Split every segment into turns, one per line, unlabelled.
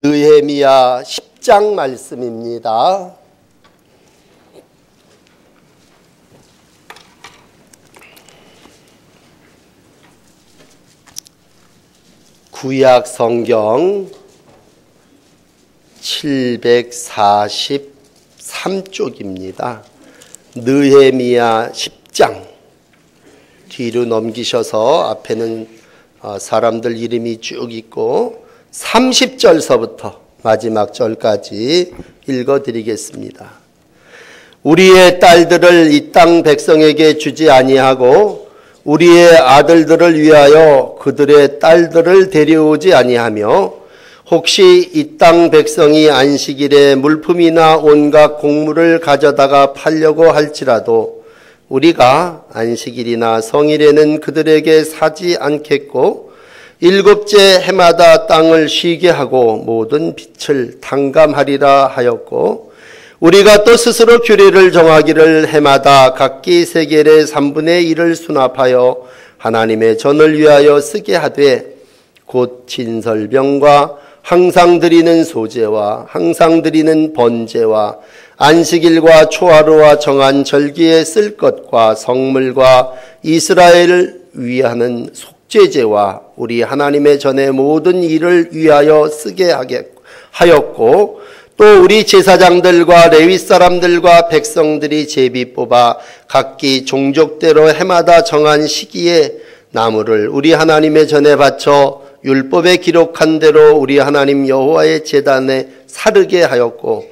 느헤미야 10장 말씀입니다. 구약 성경 743쪽입니다. 느헤미야 10장 뒤로 넘기셔서 앞에는 사람들 이름이 쭉 있고 30절서부터 마지막 절까지 읽어드리겠습니다. 우리의 딸들을 이 땅 백성에게 주지 아니하고 우리의 아들들을 위하여 그들의 딸들을 데려오지 아니하며 혹시 이 땅 백성이 안식일에 물품이나 온갖 곡물을 가져다가 팔려고 할지라도 우리가 안식일이나 성일에는 그들에게 사지 않겠고 일곱째 해마다 땅을 쉬게 하고 모든 빛을 탕감하리라 하였고 우리가 또 스스로 규례를 정하기를 해마다 각기 세겔의 3분의 1을 수납하여 하나님의 전을 위하여 쓰게 하되 곧 진설병과 항상 드리는 소제와 항상 드리는 번제와 안식일과 초하루와 정한 절기에 쓸 것과 성물과 이스라엘을 위하는 속죄제와 우리 하나님의 전의 모든 일을 위하여 쓰게 하였고 또 우리 제사장들과 레위 사람들과 백성들이 제비 뽑아 각기 종족대로 해마다 정한 시기에 나무를 우리 하나님의 전에 바쳐 율법에 기록한 대로 우리 하나님 여호와의 제단에 사르게 하였고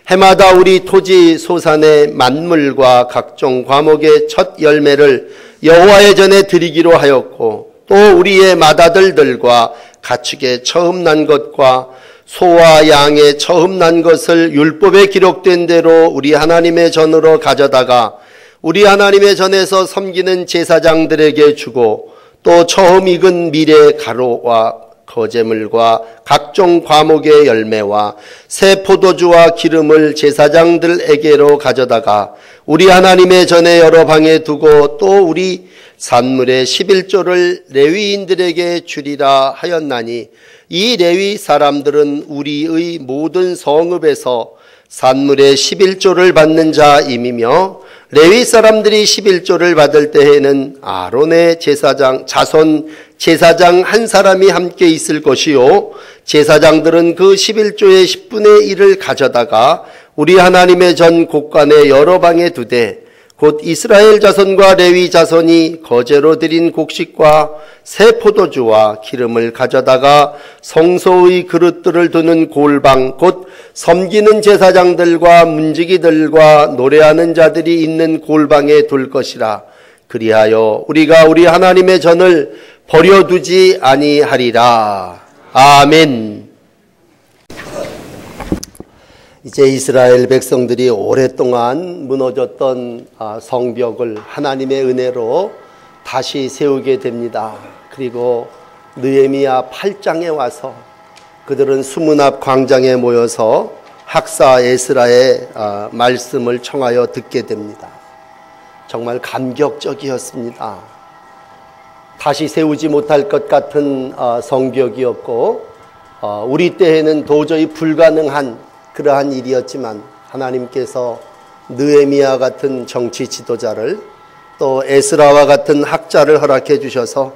해마다 우리 토지 소산의 만물과 각종 과목의 첫 열매를 여호와의 전에 드리기로 하였고 또 우리의 맏아들들과 가축의 처음 난 것과 소와 양의 처음 난 것을 율법에 기록된 대로 우리 하나님의 전으로 가져다가 우리 하나님의 전에서 섬기는 제사장들에게 주고 또 처음 익은 밀의 가루와 거제물과 각종 과목의 열매와 새 포도주와 기름을 제사장들에게로 가져다가 우리 하나님의 전에 여러 방에 두고 또 우리 산물의 11조를 레위인들에게 주리라 하였나니 이 레위 사람들은 우리의 모든 성읍에서 산물의 11조를 받는 자임이며 레위 사람들이 11조를 받을 때에는 아론의 자손 제사장 한 사람이 함께 있을 것이요 제사장들은 그 11조의 10분의 1을 가져다가 우리 하나님의 전 곳간에 여러 방에 두되 곧 이스라엘 자손과 레위 자손이 거제로 드린 곡식과 새 포도주와 기름을 가져다가 성소의 그릇들을 두는 골방 곧 섬기는 제사장들과 문지기들과 노래하는 자들이 있는 골방에 둘 것이라. 그리하여 우리가 우리 하나님의 전을 버려두지 아니하리라. 아멘. 이제 이스라엘 백성들이 오랫동안 무너졌던 성벽을 하나님의 은혜로 다시 세우게 됩니다. 그리고 느헤미야 8장에 와서 그들은 수문 앞 광장에 모여서 학사 에스라의 말씀을 청하여 듣게 됩니다. 정말 감격적이었습니다. 다시 세우지 못할 것 같은 성벽이었고 우리 때에는 도저히 불가능한 그러한 일이었지만 하나님께서 느헤미야 같은 정치 지도자를 또 에스라와 같은 학자를 허락해 주셔서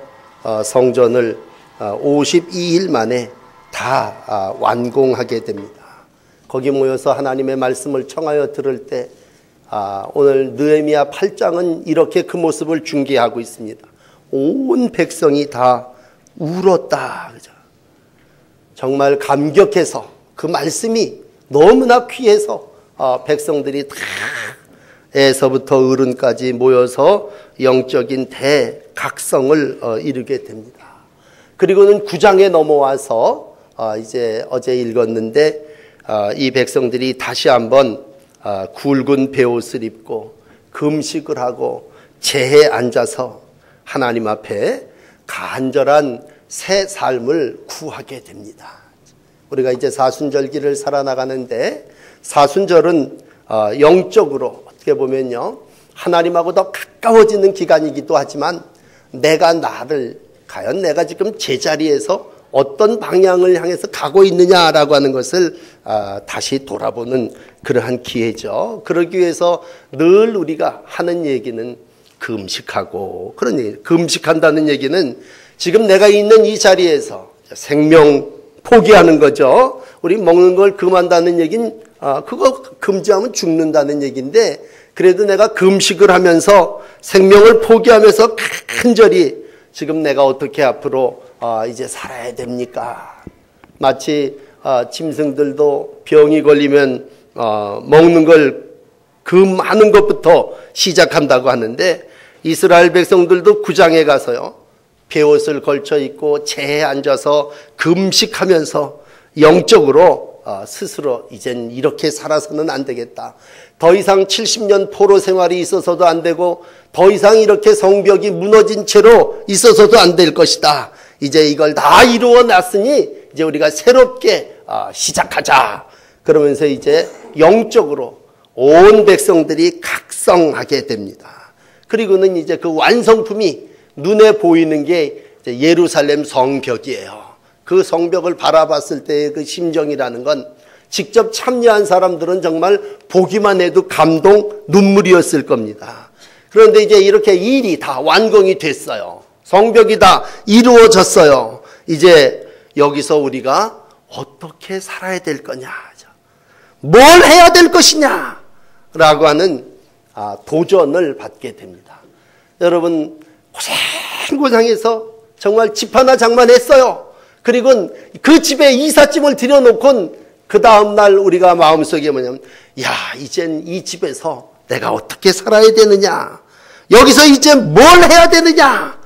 성전을 52일 만에 다 완공하게 됩니다. 거기 모여서 하나님의 말씀을 청하여 들을 때 오늘 느헤미야 8장은 이렇게 그 모습을 중계하고 있습니다. 온 백성이 다 울었다. 그죠? 정말 감격해서 그 말씀이 너무나 귀해서 백성들이 다 에서부터 어른까지 모여서 영적인 대각성을 이루게 됩니다. 그리고는 9장에 넘어와서 이제 어제 읽었는데 이 백성들이 다시 한번 굵은 베옷을 입고 금식을 하고 제에 앉아서 하나님 앞에 간절한 새 삶을 구하게 됩니다. 우리가 이제 사순절기를 살아나가는데 사순절은 영적으로 어떻게 보면요 하나님하고 더 가까워지는 기간이기도 하지만 과연 내가 지금 제자리에서 어떤 방향을 향해서 가고 있느냐라고 하는 것을 다시 돌아보는 그러한 기회죠. 그러기 위해서 늘 우리가 하는 얘기는 금식하고, 그런 얘기, 금식한다는 얘기는 지금 내가 있는 이 자리에서 생명 포기하는 거죠. 우리 먹는 걸 금한다는 얘기는 그거 금지하면 죽는다는 얘기인데, 그래도 내가 금식을 하면서 생명을 포기하면서 간절히 지금 내가 어떻게 앞으로 이제 살아야 됩니까? 마치 짐승들도 병이 걸리면 먹는 걸 금하는 것부터 시작한다고 하는데, 이스라엘 백성들도 구장에 가서요, 베옷을 걸쳐 입고 재에 앉아서 금식하면서 영적으로 스스로 이젠 이렇게 살아서는 안 되겠다. 더 이상 70년 포로 생활이 있어서도 안 되고, 더 이상 이렇게 성벽이 무너진 채로 있어서도 안 될 것이다. 이제 이걸 다 이루어 놨으니 이제 우리가 새롭게 시작하자. 그러면서 이제 영적으로 온 백성들이 각성하게 됩니다. 그리고는 이제 그 완성품이 눈에 보이는 게 이제 예루살렘 성벽이에요. 그 성벽을 바라봤을 때의 그 심정이라는 건 직접 참여한 사람들은 정말 보기만 해도 감동, 눈물이었을 겁니다. 그런데 이제 이렇게 일이 다 완공이 됐어요. 성벽이 다 이루어졌어요. 이제 여기서 우리가 어떻게 살아야 될 거냐, 뭘 해야 될 것이냐 라고 하는 도전을 받게 됩니다. 여러분, 고생고생해서 정말 집 하나 장만했어요. 그리고 그 집에 이삿짐을 들여놓고 그 다음날 우리가 마음속에 뭐냐면, 야, 이젠 이 집에서 내가 어떻게 살아야 되느냐, 여기서 이제 뭘 해야 되느냐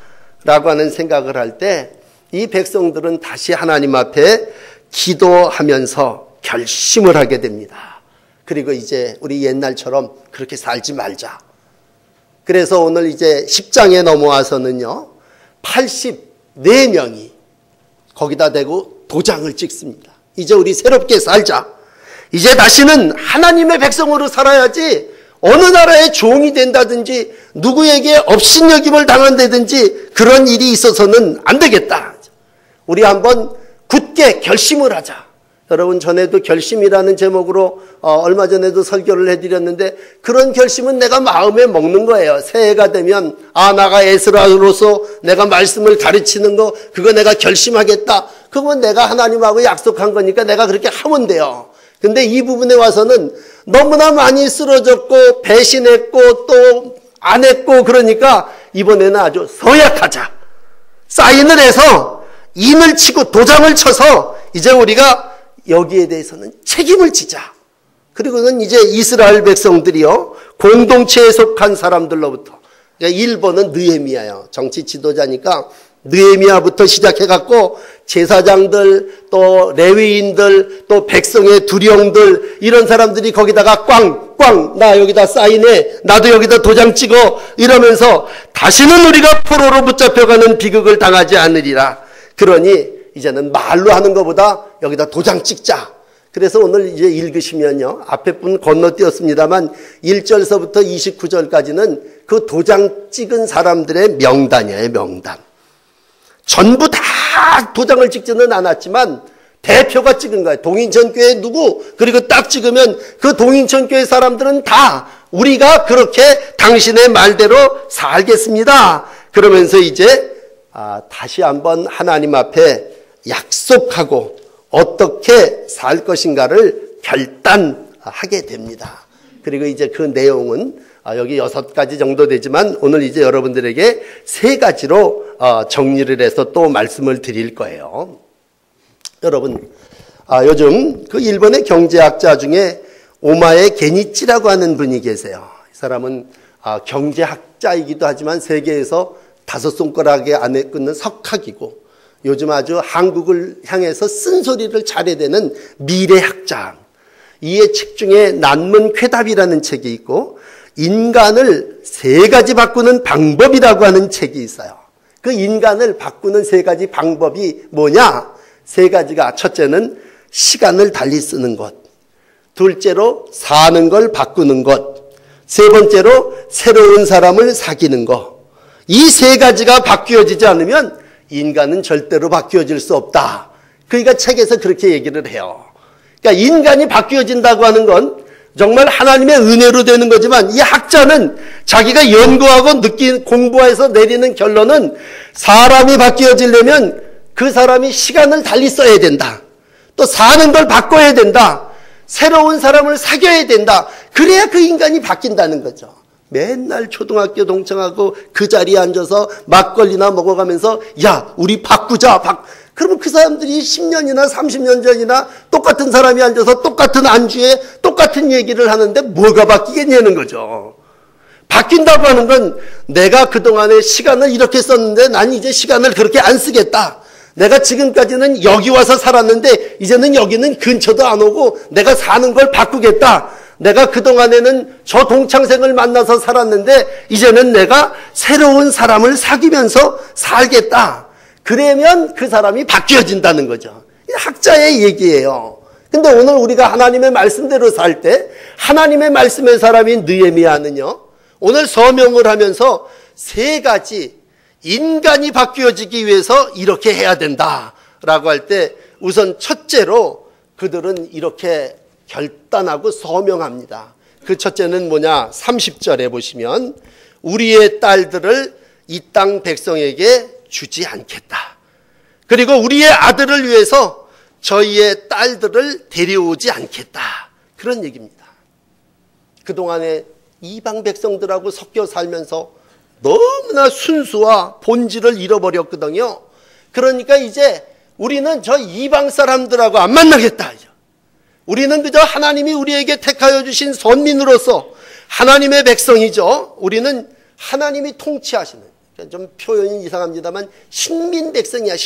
라고 하는 생각을 할 때 이 백성들은 다시 하나님 앞에 기도하면서 결심을 하게 됩니다. 그리고 이제 우리 옛날처럼 그렇게 살지 말자. 그래서 오늘 이제 10장에 넘어와서는요, 84명이 거기다 대고 도장을 찍습니다. 이제 우리 새롭게 살자. 이제 다시는 하나님의 백성으로 살아야지 어느 나라의 종이 된다든지 누구에게 업신여김을 당한다든지 그런 일이 있어서는 안 되겠다. 우리 한번 굳게 결심을 하자. 여러분, 전에도 결심이라는 제목으로 얼마 전에도 설교를 해드렸는데, 그런 결심은 내가 마음에 먹는 거예요. 새해가 되면 나가 에스라로서 내가 말씀을 가르치는 거, 그거 내가 결심하겠다. 그건 내가 하나님하고 약속한 거니까 내가 그렇게 하면 돼요. 근데 이 부분에 와서는 너무나 많이 쓰러졌고 배신했고 또 안 했고, 그러니까 이번에는 아주 서약하자. 사인을 해서 인을 치고 도장을 쳐서 이제 우리가 여기에 대해서는 책임을 지자. 그리고는 이제 이스라엘 백성들이요, 공동체에 속한 사람들로부터, 그러니까 1번은 느헤미야예요. 정치 지도자니까 느헤미야부터 시작해갖고 제사장들, 또 레위인들, 또 백성의 두령들, 이런 사람들이 거기다가 꽝꽝 나 여기다 사인해, 나도 여기다 도장 찍어, 이러면서 다시는 우리가 포로로 붙잡혀가는 비극을 당하지 않으리라. 그러니 이제는 말로 하는 것보다 여기다 도장 찍자. 그래서 오늘 이제 읽으시면요, 앞에 분 건너뛰었습니다만 1절서부터 29절까지는 그 도장 찍은 사람들의 명단이에요, 명단. 전부 다 도장을 찍지는 않았지만 대표가 찍은 거예요. 동인천교회 누구, 그리고 딱 찍으면 그 동인천교회 사람들은 다 우리가 그렇게 당신의 말대로 살겠습니다. 그러면서 이제 다시 한번 하나님 앞에 약속하고 어떻게 살 것인가를 결단하게 됩니다. 그리고 이제 그 내용은 여기 6가지 정도 되지만 오늘 이제 여러분들에게 3가지로 정리를 해서 또 말씀을 드릴 거예요. 여러분, 요즘 그 일본의 경제학자 중에 오마에 게니치라고 하는 분이 계세요. 이 사람은 경제학자이기도 하지만 세계에서 5손가락에 안에 꽂는 석학이고, 요즘 아주 한국을 향해서 쓴소리를 잘해대는 미래학자. 이의 책 중에 난문쾌답이라는 책이 있고, 인간을 3가지 바꾸는 방법이라고 하는 책이 있어요. 그 인간을 바꾸는 3가지 방법이 뭐냐? 3가지가, 첫째는 시간을 달리 쓰는 것, 둘째로 사는 걸 바꾸는 것, 세 번째로 새로운 사람을 사귀는 것. 이 3가지가 바뀌어지지 않으면 인간은 절대로 바뀌어질 수 없다. 그러니까 책에서 그렇게 얘기를 해요. 그러니까 인간이 바뀌어진다고 하는 건 정말 하나님의 은혜로 되는 거지만, 이 학자는 자기가 연구하고 공부해서 내리는 결론은 사람이 바뀌어지려면 그 사람이 시간을 달리 써야 된다. 또 사는 걸 바꿔야 된다. 새로운 사람을 사귀어야 된다. 그래야 그 인간이 바뀐다는 거죠. 맨날 초등학교 동창하고 그 자리에 앉아서 막걸리나 먹어가면서 야, 우리 바꾸자. 그러면 그 사람들이 10년이나 30년 전이나 똑같은 사람이 앉아서 똑같은 안주에 똑같은 얘기를 하는데 뭐가 바뀌겠냐는 거죠. 바뀐다고 하는 건 내가 그동안에 시간을 이렇게 썼는데 난 이제 시간을 그렇게 안 쓰겠다. 내가 지금까지는 여기 와서 살았는데 이제는 여기는 근처도 안 오고 내가 사는 걸 바꾸겠다. 내가 그동안에는 저 동창생을 만나서 살았는데 이제는 내가 새로운 사람을 사귀면서 살겠다. 그러면 그 사람이 바뀌어진다는 거죠. 학자의 얘기예요. 근데 오늘 우리가 하나님의 말씀대로 살 때 하나님의 말씀의 사람인 느헤미야는요, 오늘 서명을 하면서 세 가지 인간이 바뀌어지기 위해서 이렇게 해야 된다라고 할 때 우선 첫째로 그들은 이렇게 결단하고 서명합니다. 그 첫째는 뭐냐? 30절에 보시면 우리의 딸들을 이 땅 백성에게 주지 않겠다. 그리고 우리의 아들을 위해서 저희의 딸들을 데려오지 않겠다. 그런 얘기입니다. 그동안에 이방 백성들하고 섞여 살면서 너무나 순수와 본질을 잃어버렸거든요. 그러니까 이제 우리는 저 이방 사람들하고 안 만나겠다. 우리는 그저 하나님이 우리에게 택하여 주신 선민으로서 하나님의 백성이죠. 우리는 하나님이 통치하시는, 좀 표현이 이상합니다만 신민 백성이야.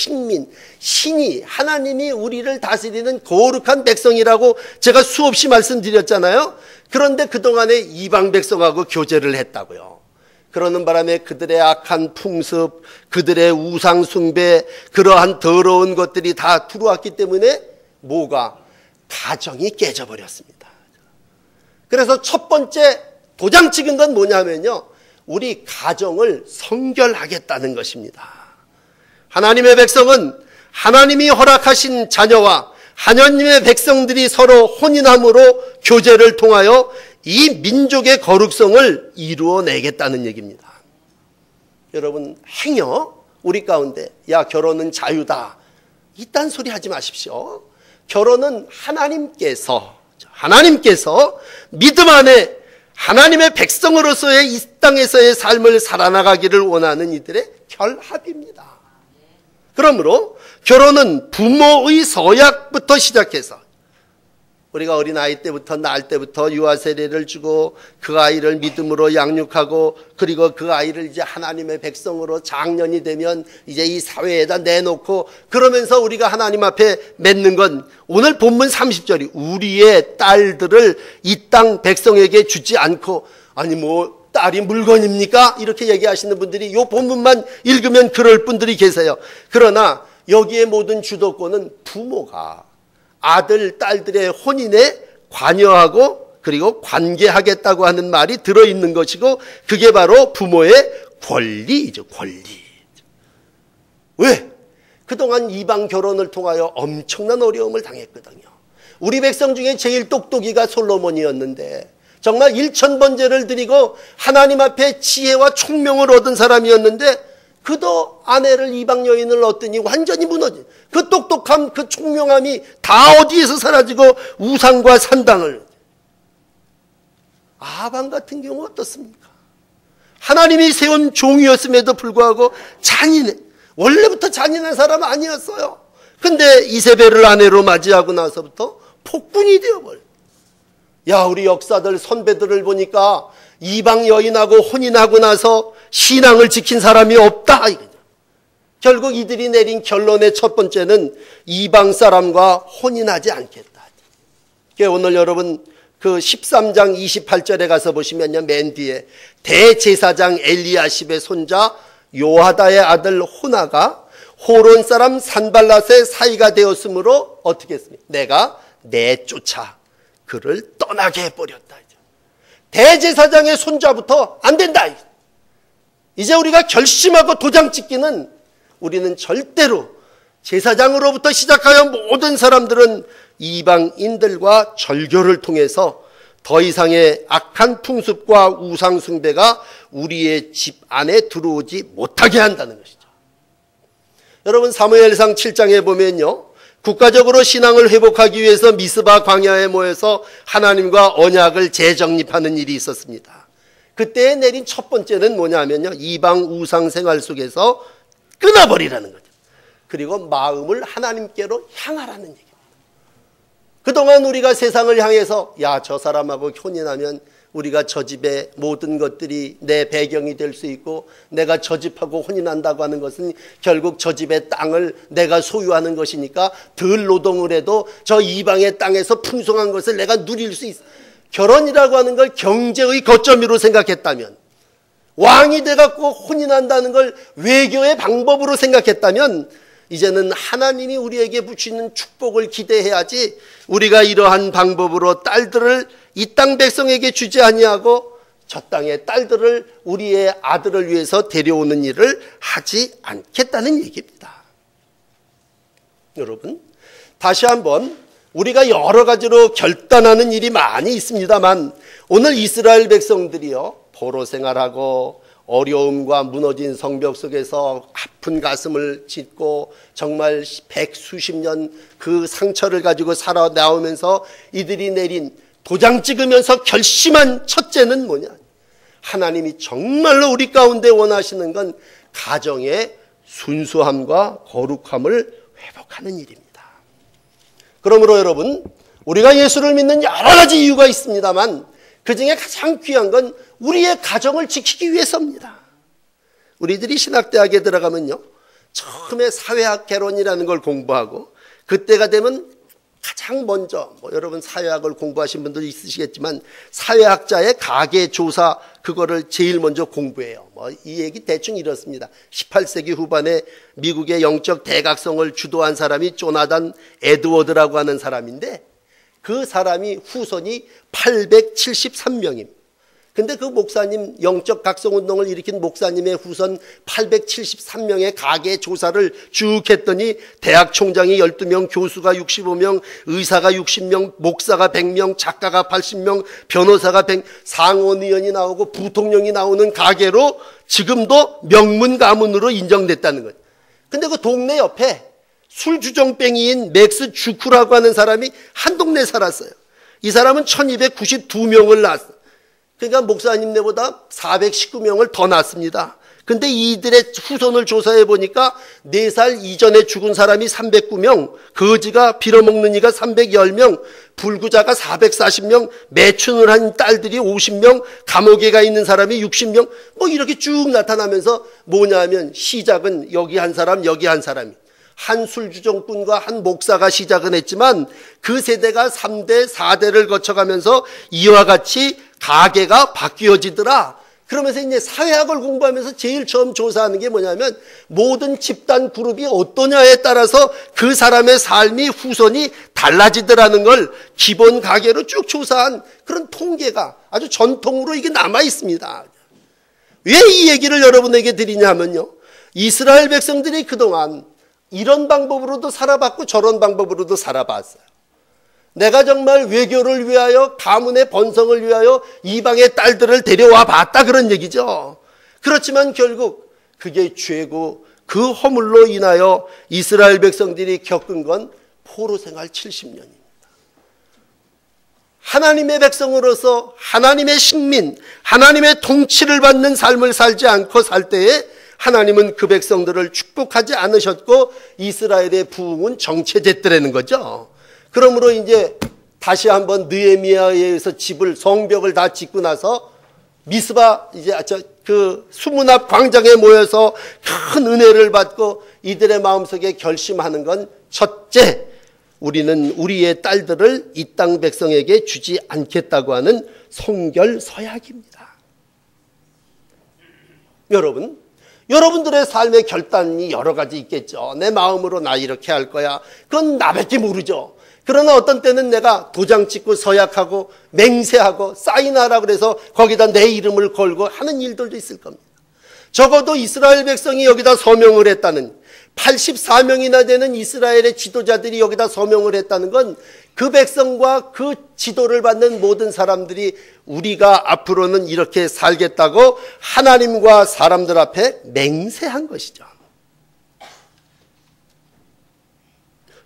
신이 하나님이 우리를 다스리는 거룩한 백성이라고 제가 수없이 말씀드렸잖아요. 그런데 그동안에 이방 백성하고 교제를 했다고요. 그러는 바람에 그들의 악한 풍습, 그들의 우상 숭배, 그러한 더러운 것들이 다 들어왔기 때문에 뭐가? 가정이 깨져버렸습니다. 그래서 첫 번째 도장 찍은 건 뭐냐면요, 우리 가정을 성결하겠다는 것입니다. 하나님의 백성은 하나님이 허락하신 자녀와 하나님의 백성들이 서로 혼인함으로 교제를 통하여 이 민족의 거룩성을 이루어내겠다는 얘기입니다. 여러분, 행여 우리 가운데 야, 결혼은 자유다, 이딴 소리 하지 마십시오. 결혼은 하나님께서 믿음 안에 하나님의 백성으로서의 이 땅에서의 삶을 살아나가기를 원하는 이들의 결합입니다. 그러므로 결혼은 부모의 서약부터 시작해서 우리가 어린아이 때부터 낳을 때부터 유아세례를 주고 그 아이를 믿음으로 양육하고 그리고 그 아이를 이제 하나님의 백성으로 장년이 되면 이제 이 사회에다 내놓고 그러면서 우리가 하나님 앞에 맺는 건 오늘 본문 30절이 우리의 딸들을 이 땅 백성에게 주지 않고, 아니 뭐 딸이 물건입니까? 이렇게 얘기하시는 분들이 이 본문만 읽으면 그럴 분들이 계세요. 그러나 여기에 모든 주도권은 부모가 아들, 딸들의 혼인에 관여하고 그리고 관계하겠다고 하는 말이 들어있는 것이고, 그게 바로 부모의 권리이죠. 권리. 왜? 그동안 이방 결혼을 통하여 엄청난 어려움을 당했거든요. 우리 백성 중에 제일 똑똑이가 솔로몬이었는데 정말 1000번제를 드리고 하나님 앞에 지혜와 총명을 얻은 사람이었는데 그도 아내를 이방 여인을 얻더니 완전히 무너진 그 똑똑함, 그 총명함이 다 어디에서 사라지고 우상과 산당을. 아방 같은 경우 어떻습니까? 하나님이 세운 종이었음에도 불구하고 원래부터 잔인한 사람 아니었어요. 근데 이세벨을 아내로 맞이하고 나서부터 폭군이 되어버려요. 야, 우리 역사들 선배들을 보니까 이방 여인하고 혼인하고 나서 신앙을 지킨 사람이 없다. 결국 이들이 내린 결론의 첫 번째는 이방 사람과 혼인하지 않겠다. 오늘 여러분 그 13장 28절에 가서 보시면요, 맨 뒤에 대제사장 엘리야십의 손자 요하다의 아들 호나가 호론 사람 산발랏의 사이가 되었으므로 어떻게 했습니까? 내가 내쫓아 그를 떠나게 해버렸다. 대제사장의 손자부터 안 된다. 이제 우리가 결심하고 도장 찍기는 우리는 절대로 제사장으로부터 시작하여 모든 사람들은 이방인들과 절교를 통해서 더 이상의 악한 풍습과 우상숭배가 우리의 집 안에 들어오지 못하게 한다는 것이죠. 여러분, 사무엘상 7장에 보면요, 국가적으로 신앙을 회복하기 위해서 미스바 광야에 모여서 하나님과 언약을 재정립하는 일이 있었습니다. 그때 내린 첫 번째는 뭐냐면요, 이방 우상 생활 속에서 끊어버리라는 거죠. 그리고 마음을 하나님께로 향하라는 얘기입니다. 그동안 우리가 세상을 향해서 야, 저 사람하고 혼인하면 우리가 저 집의 모든 것들이 내 배경이 될 수 있고, 내가 저 집하고 혼인한다고 하는 것은 결국 저 집의 땅을 내가 소유하는 것이니까 덜 노동을 해도 저 이방의 땅에서 풍성한 것을 내가 누릴 수 있어. 결혼이라고 하는 걸 경제의 거점으로 생각했다면, 왕이 돼갖고 혼인한다는 걸 외교의 방법으로 생각했다면, 이제는 하나님이 우리에게 붙이는 축복을 기대해야지 우리가 이러한 방법으로 딸들을 이 땅 백성에게 주지 아니하고 저 땅의 딸들을 우리의 아들을 위해서 데려오는 일을 하지 않겠다는 얘기입니다. 여러분, 다시 한번 우리가 여러 가지로 결단하는 일이 많이 있습니다만, 오늘 이스라엘 백성들이요, 포로 생활하고 어려움과 무너진 성벽 속에서 아픈 가슴을 짓고 정말 백수십 년 그 상처를 가지고 살아 나오면서 이들이 내린 도장 찍으면서 결심한 첫째는 뭐냐? 하나님이 정말로 우리 가운데 원하시는 건 가정의 순수함과 거룩함을 회복하는 일입니다. 그러므로 여러분, 우리가 예수를 믿는 여러 가지 이유가 있습니다만 그 중에 가장 귀한 건 우리의 가정을 지키기 위해서입니다. 우리들이 신학대학에 들어가면요, 처음에 사회학 개론이라는 걸 공부하고, 그때가 되면 가장 먼저, 여러분 사회학을 공부하신 분들 있으시겠지만 사회학자의 가계조사, 그거를 제일 먼저 공부해요. 이 얘기 대충 이렇습니다. 18세기 후반에 미국의 영적 대각성을 주도한 사람이 조나단 에드워드라고 하는 사람인데, 그 사람이 후손이 873명입니다. 근데 그 목사님, 영적 각성운동을 일으킨 목사님의 후손 873명의 가계 조사를 쭉 했더니 대학 총장이 12명, 교수가 65명, 의사가 60명, 목사가 100명, 작가가 80명, 변호사가 100명, 상원의원이 나오고 부통령이 나오는 가계로 지금도 명문 가문으로 인정됐다는 거예요. 근데 그 동네 옆에 술주정뱅이인 맥스 주크라고 하는 사람이 한 동네에 살았어요. 이 사람은 1292명을 낳았어요. 그러니까 목사님네보다 419명을 더 낳았습니다. 근데 이들의 후손을 조사해 보니까 4살 이전에 죽은 사람이 309명, 거지가 빌어먹는 이가 310명, 불구자가 440명, 매춘을 한 딸들이 50명, 감옥에 가 있는 사람이 60명, 이렇게 쭉 나타나면서 뭐냐면 시작은 여기 한 사람, 여기 한 사람이. 한 술주정꾼과 한 목사가 시작은 했지만 그 세대가 3대, 4대를 거쳐가면서 이와 같이 가계가 바뀌어지더라. 그러면서 이제 사회학을 공부하면서 제일 처음 조사하는 게 뭐냐면 모든 집단 그룹이 어떠냐에 따라서 그 사람의 삶이 후손이 달라지더라는 걸 기본 가계로 쭉 조사한 그런 통계가 아주 전통으로 이게 남아 있습니다. 왜 이 얘기를 여러분에게 드리냐면요, 이스라엘 백성들이 그동안 이런 방법으로도 살아봤고 저런 방법으로도 살아봤어요. 내가 정말 외교를 위하여, 가문의 번성을 위하여 이방의 딸들을 데려와 봤다, 그런 얘기죠. 그렇지만 결국 그게 죄고 그 허물로 인하여 이스라엘 백성들이 겪은 건 포로 생활 70년입니다. 하나님의 백성으로서 하나님의 식민, 하나님의 통치를 받는 삶을 살지 않고 살 때에 하나님은 그 백성들을 축복하지 않으셨고 이스라엘의 부흥은 정체됐더라는 거죠. 그러므로 이제 다시 한번 느헤미야에 의해서 집을, 성벽을 다 짓고 나서 미스바, 이제 그 수문 앞 광장에 모여서 큰 은혜를 받고 이들의 마음속에 결심하는 건 첫째, 우리는 우리의 딸들을 이 땅 백성에게 주지 않겠다고 하는 성결 서약입니다. 여러분들의 삶의 결단이 여러 가지 있겠죠. 내 마음으로 나 이렇게 할 거야. 그건 나밖에 모르죠. 그러나 어떤 때는 내가 도장 찍고 서약하고 맹세하고 사인하라 그래서 거기다 내 이름을 걸고 하는 일들도 있을 겁니다. 적어도 이스라엘 백성이 여기다 서명을 했다는, 84명이나 되는 이스라엘의 지도자들이 여기다 서명을 했다는 건 그 백성과 그 지도를 받는 모든 사람들이 우리가 앞으로는 이렇게 살겠다고 하나님과 사람들 앞에 맹세한 것이죠.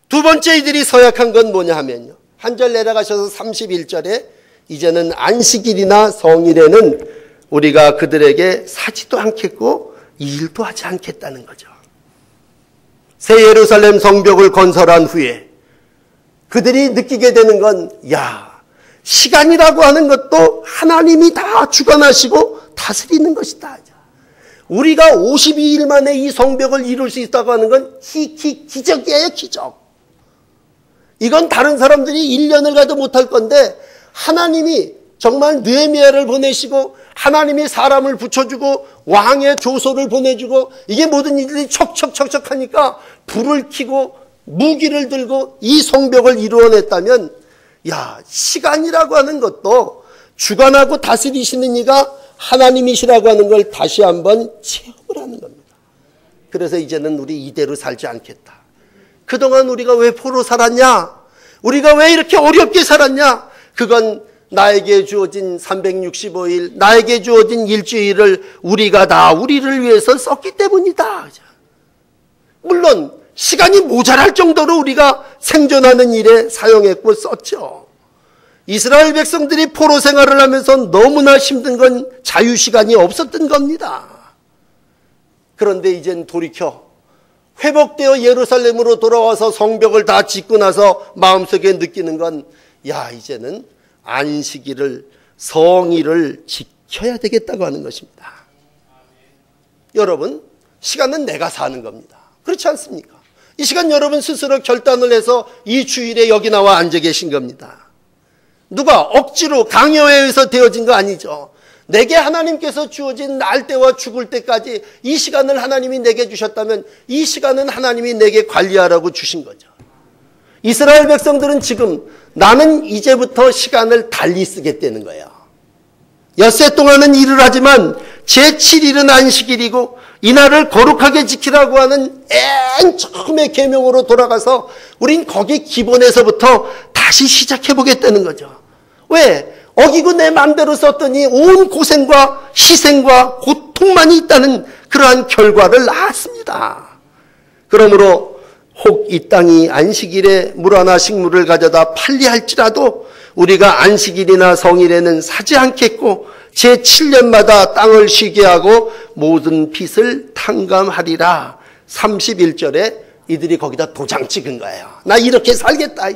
두 번째 이들이 서약한 건 뭐냐 하면요, 한 절 내려가셔서 31절에 이제는 안식일이나 성일에는 우리가 그들에게 사지도 않겠고 일도 하지 않겠다는 거죠. 새 예루살렘 성벽을 건설한 후에 그들이 느끼게 되는 건, 야, 시간이라고 하는 것도 하나님이 다 주관하시고 다스리는 것이다. 우리가 52일 만에 이 성벽을 이룰 수 있다고 하는 건 기적이에요, 기적. 이건 다른 사람들이 1년을 가도 못할 건데 하나님이 정말 느헤미야를 보내시고 하나님이 사람을 붙여주고 왕의 조소를 보내주고 이게 모든 일들이 척척척척 하니까 불을 켜고 무기를 들고 이 성벽을 이루어냈다면, 야, 시간이라고 하는 것도 주관하고 다스리시는 이가 하나님이시라고 하는 걸 다시 한번 체험을 하는 겁니다. 그래서 이제는 우리 이대로 살지 않겠다. 그동안 우리가 왜 포로 살았냐? 우리가 왜 이렇게 어렵게 살았냐? 그건 나에게 주어진 365일, 나에게 주어진 일주일을 우리가 다 우리를 위해서 썼기 때문이다. 물론 시간이 모자랄 정도로 우리가 생존하는 일에 사용했고 썼죠. 이스라엘 백성들이 포로 생활을 하면서 너무나 힘든 건 자유시간이 없었던 겁니다. 그런데 이젠 돌이켜 회복되어 예루살렘으로 돌아와서 성벽을 다 짓고 나서 마음속에 느끼는 건, 야, 이제는 안식일을, 성일을 지켜야 되겠다고 하는 것입니다. 여러분, 시간은 내가 사는 겁니다. 그렇지 않습니까? 이 시간 여러분 스스로 결단을 해서 이 주일에 여기 나와 앉아 계신 겁니다. 누가 억지로 강요에 의해서 되어진 거 아니죠. 내게 하나님께서 주어진 날 때와 죽을 때까지 이 시간을 하나님이 내게 주셨다면 이 시간은 하나님이 내게 관리하라고 주신 거죠. 이스라엘 백성들은 지금 나는 이제부터 시간을 달리 쓰겠다는 거예요. 엿새 동안은 일을 하지만 제7일은 안식일이고 이날을 거룩하게 지키라고 하는 맨 처음의 계명으로 돌아가서 우린 거기 기본에서부터 다시 시작해보겠다는 거죠. 왜? 어기고 내 마음대로 썼더니 온 고생과 희생과 고통만이 있다는 그러한 결과를 낳았습니다. 그러므로 혹 이 땅이 안식일에 물 하나 식물을 가져다 팔리할지라도 우리가 안식일이나 성일에는 사지 않겠고 제7년마다 땅을 쉬게 하고 모든 빚을 탕감하리라. 31절에 이들이 거기다 도장 찍은 거예요. 나 이렇게 살겠다.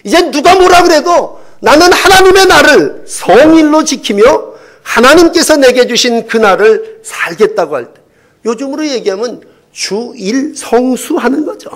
이제 누가 뭐라 그래도 나는 하나님의 날을 성일로 지키며 하나님께서 내게 주신 그 날을 살겠다고 할 때, 요즘으로 얘기하면 주일 성수하는 거죠.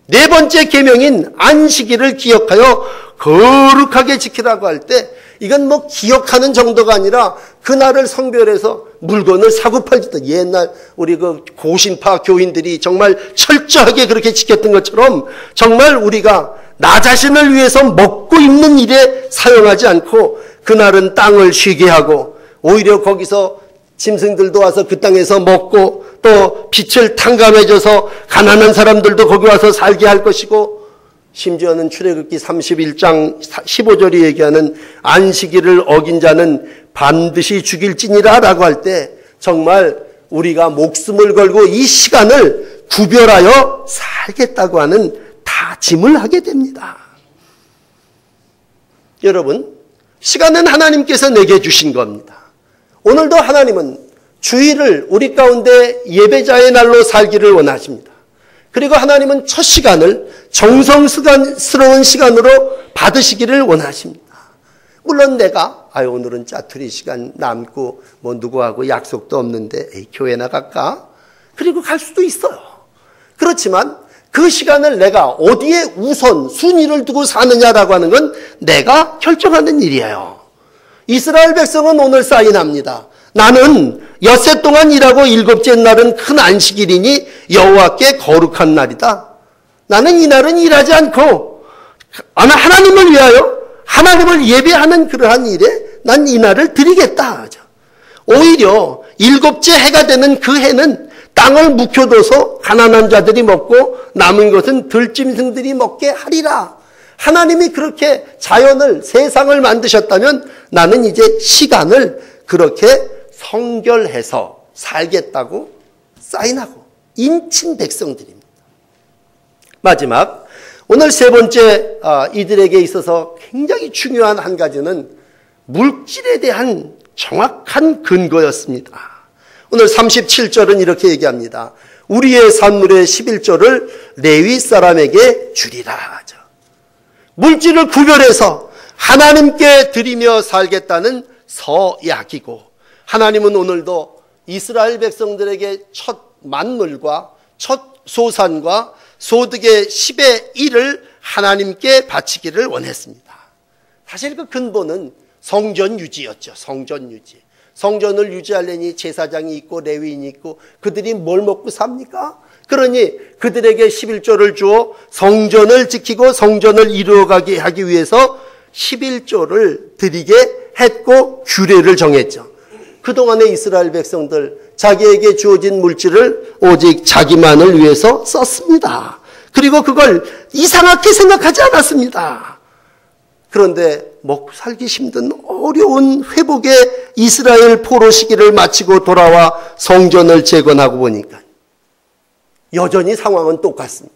네 번째 계명인 안식일을 기억하여 거룩하게 지키라고 할 때, 이건 뭐 기억하는 정도가 아니라 그날을 성별해서 물건을 사고 팔지도, 옛날 우리 그 고신파 교인들이 정말 철저하게 그렇게 지켰던 것처럼 정말 우리가 나 자신을 위해서 먹고 입는 일에 사용하지 않고 그날은 땅을 쉬게 하고 오히려 거기서 짐승들도 와서 그 땅에서 먹고 또 빛을 탕감해줘서 가난한 사람들도 거기 와서 살게 할 것이고, 심지어는 출애굽기 31장 15절이 얘기하는 안식일을 어긴 자는 반드시 죽일지니라 라고 할 때 정말 우리가 목숨을 걸고 이 시간을 구별하여 살겠다고 하는 다짐을 하게 됩니다. 여러분, 시간은 하나님께서 내게 주신 겁니다. 오늘도 하나님은 주일을 우리 가운데 예배자의 날로 살기를 원하십니다. 그리고 하나님은 첫 시간을 정성스러운 시간으로 받으시기를 원하십니다. 물론 내가 오늘은 짜투리 시간 남고 뭐 누구하고 약속도 없는데 교회나 갈까? 그리고 갈 수도 있어요. 그렇지만 그 시간을 내가 어디에 우선 순위를 두고 사느냐라고 하는 건 내가 결정하는 일이에요. 이스라엘 백성은 오늘 사인합니다. 나는 엿새 동안 일하고 일곱째 날은 큰 안식일이니 여호와께 거룩한 날이다. 나는 이 날은 일하지 않고 하나님을 위하여 하나님을 예배하는 그러한 일에 난 이 날을 드리겠다. 오히려 일곱째 해가 되는 그 해는 땅을 묵혀둬서 가난한 자들이 먹고 남은 것은 들짐승들이 먹게 하리라. 하나님이 그렇게 자연을, 세상을 만드셨다면 나는 이제 시간을 그렇게 성결해서 살겠다고 사인하고 인친 백성들입니다. 마지막, 오늘 세 번째 이들에게 있어서 굉장히 중요한 한 가지는 물질에 대한 정확한 근거였습니다. 오늘 37절은 이렇게 얘기합니다. 우리의 산물의 11조를 레위 사람에게 주리라 하죠. 물질을 구별해서 하나님께 드리며 살겠다는 서약이고, 하나님은 오늘도 이스라엘 백성들에게 첫 만물과 첫 소산과 소득의 10의 1을 하나님께 바치기를 원했습니다. 사실 그 근본은 성전 유지였죠. 성전 유지. 성전을 유지하려니 제사장이 있고 레위인이 있고 그들이 뭘 먹고 삽니까? 그러니 그들에게 11조를 주어 성전을 지키고 성전을 이루어가게 하기 위해서 11조를 드리게 했고 규례를 정했죠. 그동안의 이스라엘 백성들, 자기에게 주어진 물질을 오직 자기만을 위해서 썼습니다. 그리고 그걸 이상하게 생각하지 않았습니다. 그런데 먹고 살기 힘든 어려운 회복의 이스라엘 포로 시기를 마치고 돌아와 성전을 재건하고 보니까 여전히 상황은 똑같습니다.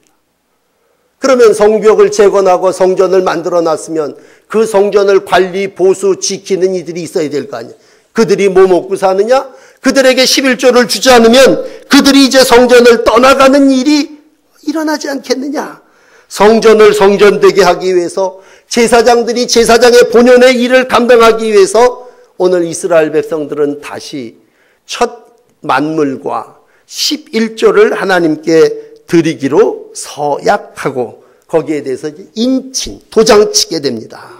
그러면 성벽을 재건하고 성전을 만들어 놨으면 그 성전을 관리, 보수, 지키는 이들이 있어야 될 거 아니에요. 그들이 뭐 먹고 사느냐? 그들에게 11조를 주지 않으면 그들이 이제 성전을 떠나가는 일이 일어나지 않겠느냐? 성전을 성전되게 하기 위해서 제사장들이 제사장의 본연의 일을 감당하기 위해서 오늘 이스라엘 백성들은 다시 첫 만물과 11조를 하나님께 드리기로 서약하고 거기에 대해서 인친, 도장치게 됩니다.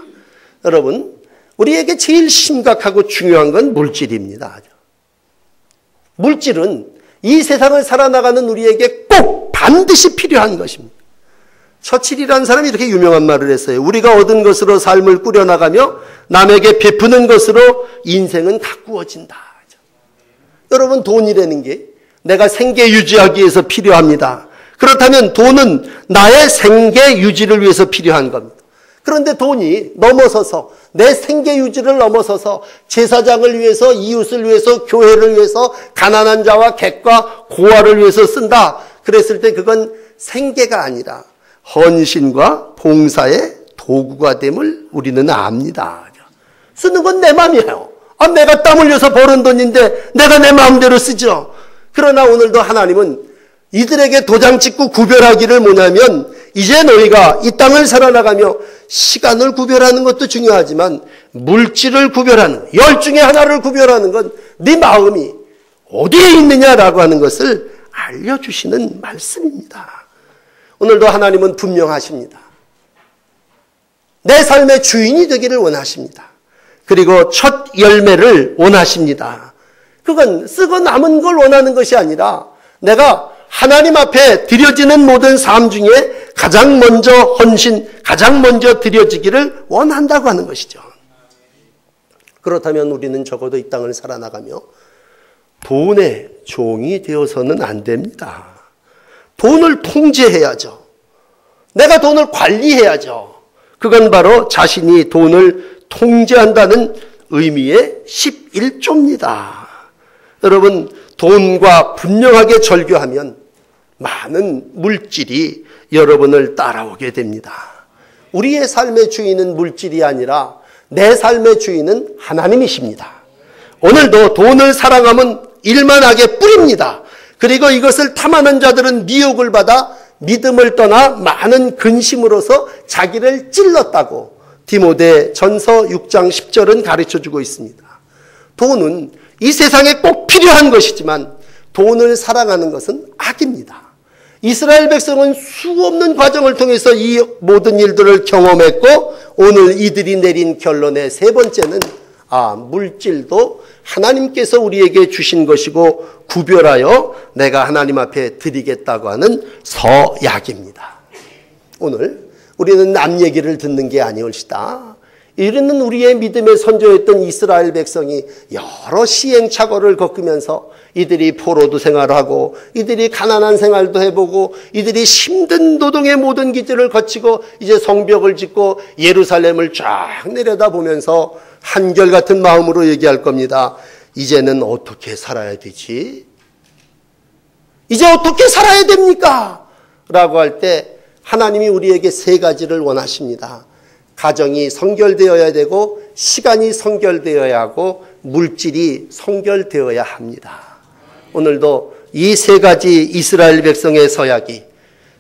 여러분, 우리에게 제일 심각하고 중요한 건 물질입니다. 물질은 이 세상을 살아나가는 우리에게 꼭 반드시 필요한 것입니다. 처칠이라는 사람이 이렇게 유명한 말을 했어요. 우리가 얻은 것으로 삶을 꾸려나가며 남에게 베푸는 것으로 인생은 가꾸어진다. 여러분, 돈이라는 게 내가 생계 유지하기 위해서 필요합니다. 그렇다면 돈은 나의 생계 유지를 위해서 필요한 겁니다. 그런데 돈이 넘어서서 내 생계 유지를 넘어서서 제사장을 위해서, 이웃을 위해서, 교회를 위해서, 가난한 자와 객과 고아를 위해서 쓴다. 그랬을 때 그건 생계가 아니라 헌신과 봉사의 도구가 됨을 우리는 압니다. 쓰는 건 내 마음이에요. 내가 땀 흘려서 벌은 돈인데 내가 내 마음대로 쓰죠. 그러나 오늘도 하나님은 이들에게 도장 찍고 구별하기를 뭐냐면, 이제 너희가 이 땅을 살아나가며 시간을 구별하는 것도 중요하지만 물질을 구별하는, 열 중에 하나를 구별하는 건 네 마음이 어디에 있느냐라고 하는 것을 알려주시는 말씀입니다. 오늘도 하나님은 분명하십니다. 내 삶의 주인이 되기를 원하십니다. 그리고 첫 열매를 원하십니다. 그건 쓰고 남은 걸 원하는 것이 아니라 내가 하나님 앞에 드려지는 모든 삶 중에 가장 먼저 헌신, 가장 먼저 드려지기를 원한다고 하는 것이죠. 그렇다면 우리는 적어도 이 땅을 살아나가며 돈의 종이 되어서는 안 됩니다. 돈을 통제해야죠. 내가 돈을 관리해야죠. 그건 바로 자신이 돈을 통제한다는 의미의 11조입니다. 여러분, 돈과 분명하게 절교하면 많은 물질이 여러분을 따라오게 됩니다. 우리의 삶의 주인은 물질이 아니라 내 삶의 주인은 하나님이십니다. 오늘도 돈을 사랑하면 일만하게 뿌립니다. 그리고 이것을 탐하는 자들은 미혹을 받아 믿음을 떠나 많은 근심으로서 자기를 찔렀다고 디모데 전서 6장 10절은 가르쳐주고 있습니다. 돈은 이 세상에 꼭 필요한 것이지만 돈을 사랑하는 것은 악입니다. 이스라엘 백성은 수없는 과정을 통해서 이 모든 일들을 경험했고 오늘 이들이 내린 결론의 세 번째는 물질도 하나님께서 우리에게 주신 것이고 구별하여 내가 하나님 앞에 드리겠다고 하는 서약입니다. 오늘 우리는 남 얘기를 듣는 게 아니올시다. 이르는 우리의 믿음의 선조였던 이스라엘 백성이 여러 시행착오를 겪으면서 이들이 포로도 생활하고 이들이 가난한 생활도 해보고 이들이 힘든 노동의 모든 기들을 거치고 이제 성벽을 짓고 예루살렘을 쫙 내려다보면서 한결같은 마음으로 얘기할 겁니다. 이제는 어떻게 살아야 되지? 이제 어떻게 살아야 됩니까? 라고 할 때 하나님이 우리에게 세 가지를 원하십니다. 가정이 성결되어야 되고 시간이 성결되어야 하고 물질이 성결되어야 합니다. 오늘도 이 세 가지 이스라엘 백성의 서약이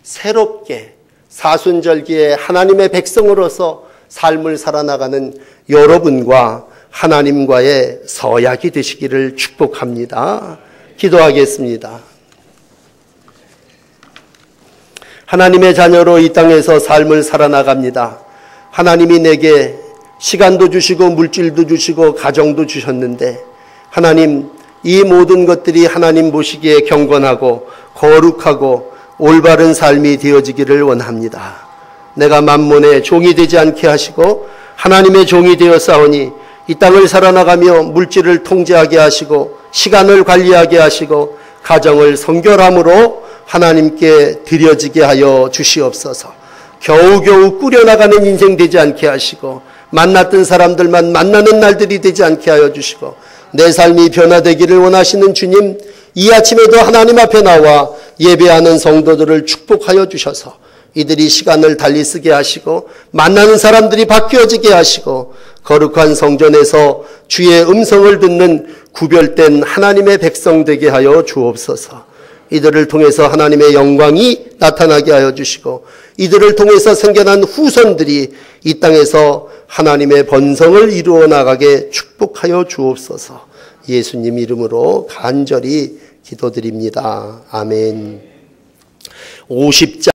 새롭게 사순절기에 하나님의 백성으로서 삶을 살아나가는 여러분과 하나님과의 서약이 되시기를 축복합니다. 기도하겠습니다. 하나님의 자녀로 이 땅에서 삶을 살아나갑니다. 하나님이 내게 시간도 주시고 물질도 주시고 가정도 주셨는데 하나님, 이 모든 것들이 하나님 보시기에 경건하고 거룩하고 올바른 삶이 되어지기를 원합니다. 내가 만몬의 종이 되지 않게 하시고 하나님의 종이 되어 싸우니 이 땅을 살아나가며 물질을 통제하게 하시고 시간을 관리하게 하시고 가정을 성결함으로 하나님께 드려지게 하여 주시옵소서. 겨우겨우 꾸려나가는 인생 되지 않게 하시고 만났던 사람들만 만나는 날들이 되지 않게 하여 주시고 내 삶이 변화되기를 원하시는 주님, 이 아침에도 하나님 앞에 나와 예배하는 성도들을 축복하여 주셔서 이들이 시간을 달리 쓰게 하시고 만나는 사람들이 바뀌어지게 하시고 거룩한 성전에서 주의 음성을 듣는 구별된 하나님의 백성 되게 하여 주옵소서. 이들을 통해서 하나님의 영광이 나타나게 하여 주시고 이들을 통해서 생겨난 후손들이 이 땅에서 하나님의 번성을 이루어 나가게 축복하여 주옵소서. 예수님 이름으로 간절히 기도드립니다. 아멘. 50장